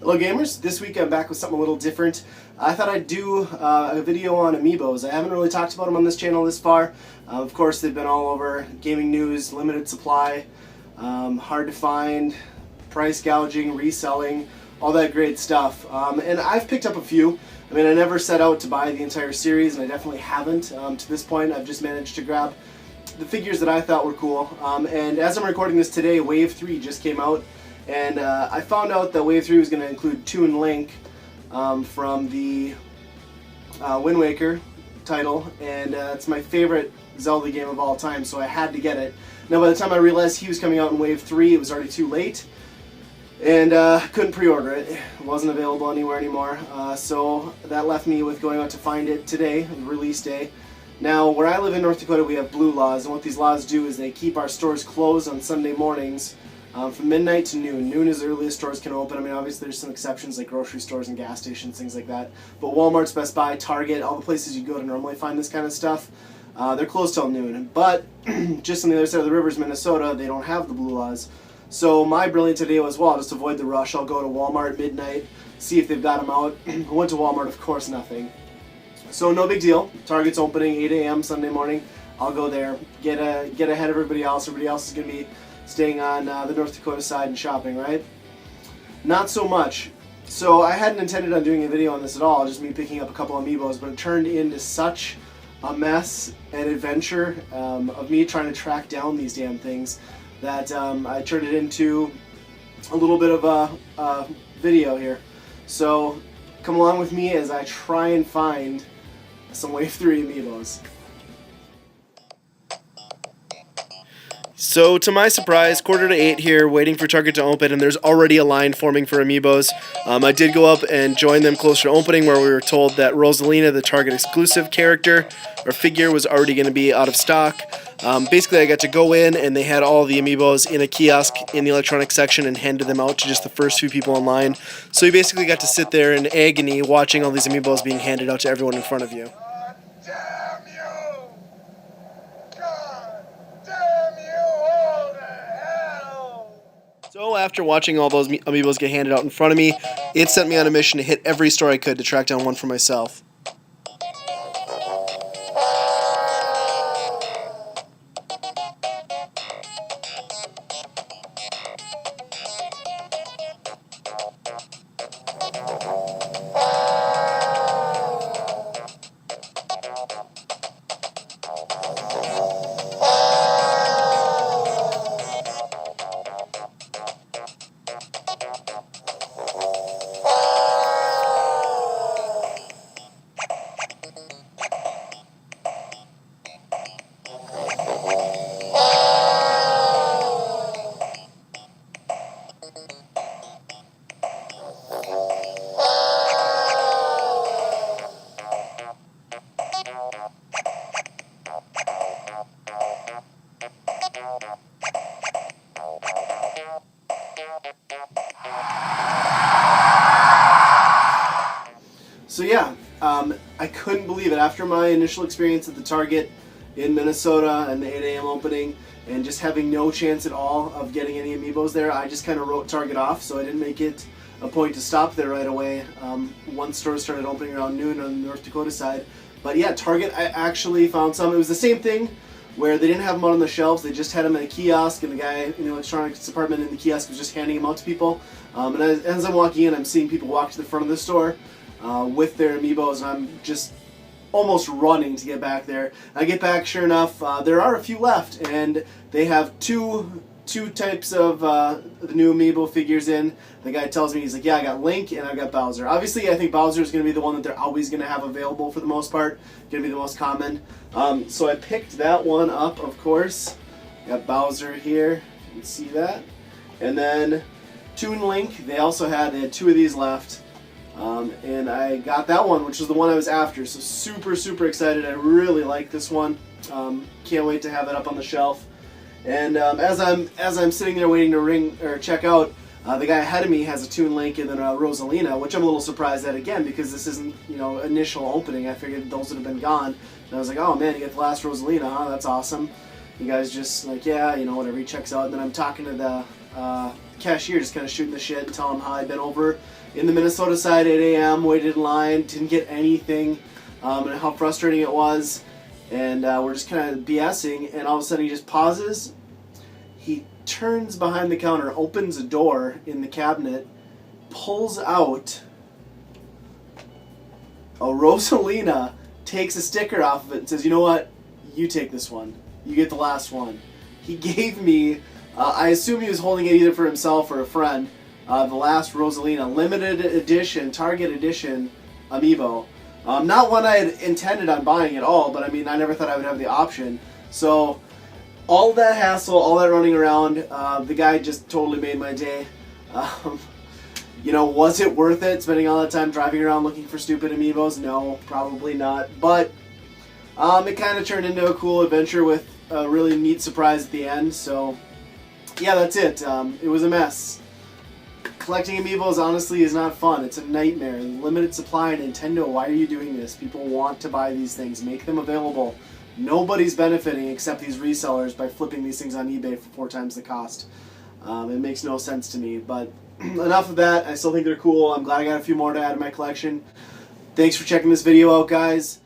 Hello gamers, this week I'm back with something a little different. I thought I'd do a video on Amiibos. I haven't really talked about them on this channel this far. Of course they've been all over gaming news, limited supply, hard to find, price gouging, reselling, all that great stuff. And I've picked up a few. I mean, I never set out to buy the entire series, and I definitely haven't to this point. I've just managed to grab the figures that I thought were cool. And as I'm recording this today, Wave 3 just came out. And I found out that Wave 3 was going to include Toon Link from the Wind Waker title, and it's my favorite Zelda game of all time, so I had to get it. Now by the time I realized he was coming out in Wave 3, it was already too late, and couldn't pre-order it. It wasn't available anywhere anymore, so that left me with going out to find it today, release day. Now, where I live in North Dakota, we have blue laws, and what these laws do is they keep our stores closed on Sunday mornings from midnight to noon. Noon is the earliest stores can open. I mean, obviously there's some exceptions like grocery stores and gas stations, things like that. But Walmart's, Best Buy, Target, all the places you go to normally find this kind of stuff, they're closed till noon. But just on the other side of the rivers, Minnesota, they don't have the blue laws. So my brilliant idea was, well, I'll just avoid the rush. I'll go to Walmart midnight, see if they've got them out. I went to Walmart, of course, nothing. So no big deal. Target's opening 8 a.m. Sunday morning. I'll go there, get ahead of everybody else. Everybody else is going to be staying on the North Dakota side and shopping, right? Not so much. So I hadn't intended on doing a video on this at all, just me picking up a couple of Amiibos, but it turned into such a mess and adventure of me trying to track down these damn things that I turned it into a little bit of a video here. So come along with me as I try and find some Wave 3 Amiibos. So to my surprise, 7:45 here, waiting for Target to open, and there's already a line forming for Amiibos. I did go up and join them closer to opening, where we were told that Rosalina, the Target exclusive character or figure, was already going to be out of stock. Basically, I got to go in, and they had all the Amiibos in a kiosk in the electronics section and handed them out to just the first few people in line. So you basically got to sit there in agony watching all these Amiibos being handed out to everyone in front of you. So after watching all those Amiibos get handed out in front of me, it sent me on a mission to hit every store I could to track down one for myself. So yeah, I couldn't believe it. After my initial experience at the Target in Minnesota and the 8 a.m. opening, and just having no chance at all of getting any Amiibos there, I just kind of wrote Target off, so I didn't make it a point to stop there right away. One store started opening around noon on the North Dakota side. But yeah, Target, I actually found some. It was the same thing, where they didn't have them out on the shelves, they just had them in a kiosk, and the guy in the electronics department in the kiosk was just handing them out to people. And as I'm walking in, I'm seeing people walk to the front of the store with their Amiibos, and I'm just almost running to get back there. I get back, sure enough, there are a few left, and they have two types of the new Amiibo figures in. The guy tells me, he's like, yeah, I got Link and I got Bowser. Obviously, I think Bowser is going to be the one that they're always going to have available for the most part, going to be the most common. So I picked that one up, of course. Got Bowser here, you can see that. And then Toon Link, they had two of these left. And I got that one, which was the one I was after, so super excited. I really like this one. Can't wait to have it up on the shelf. And as I'm sitting there waiting to check out, the guy ahead of me has a Toon Link and then a Rosalina, which I'm a little surprised at again, because this isn't, initial opening. I figured those would have been gone. And I was like, oh man, you get the last Rosalina, huh? That's awesome. You guys just like, yeah, whatever. He checks out, and then I'm talking to the cashier just kind of shooting the shit and telling him how I'd been over in the Minnesota side at 8 a.m., waited in line, didn't get anything, and how frustrating it was. And we're just kind of BSing, and all of a sudden he just pauses. He turns behind the counter, opens a door in the cabinet, pulls out a Rosalina, takes a sticker off of it, and says, "You know what? You take this one. You get the last one." He gave me, I assume he was holding it either for himself or a friend, the last Rosalina, limited edition, Target edition Amiibo. Not one I had intended on buying at all, but I mean, I never thought I would have the option. So, all that hassle, all that running around, the guy just totally made my day. You know, was it worth it, spending all that time driving around looking for stupid Amiibos? No, probably not. But it kind of turned into a cool adventure with a really neat surprise at the end. So, yeah, that's it. It was a mess. Collecting Amiibos, honestly, is not fun. It's a nightmare. Limited supply, Nintendo, why are you doing this? People want to buy these things. Make them available. Nobody's benefiting except these resellers by flipping these things on eBay for 4 times the cost. It makes no sense to me. But enough of that. I still think they're cool. I'm glad I got a few more to add to my collection. Thanks for checking this video out, guys.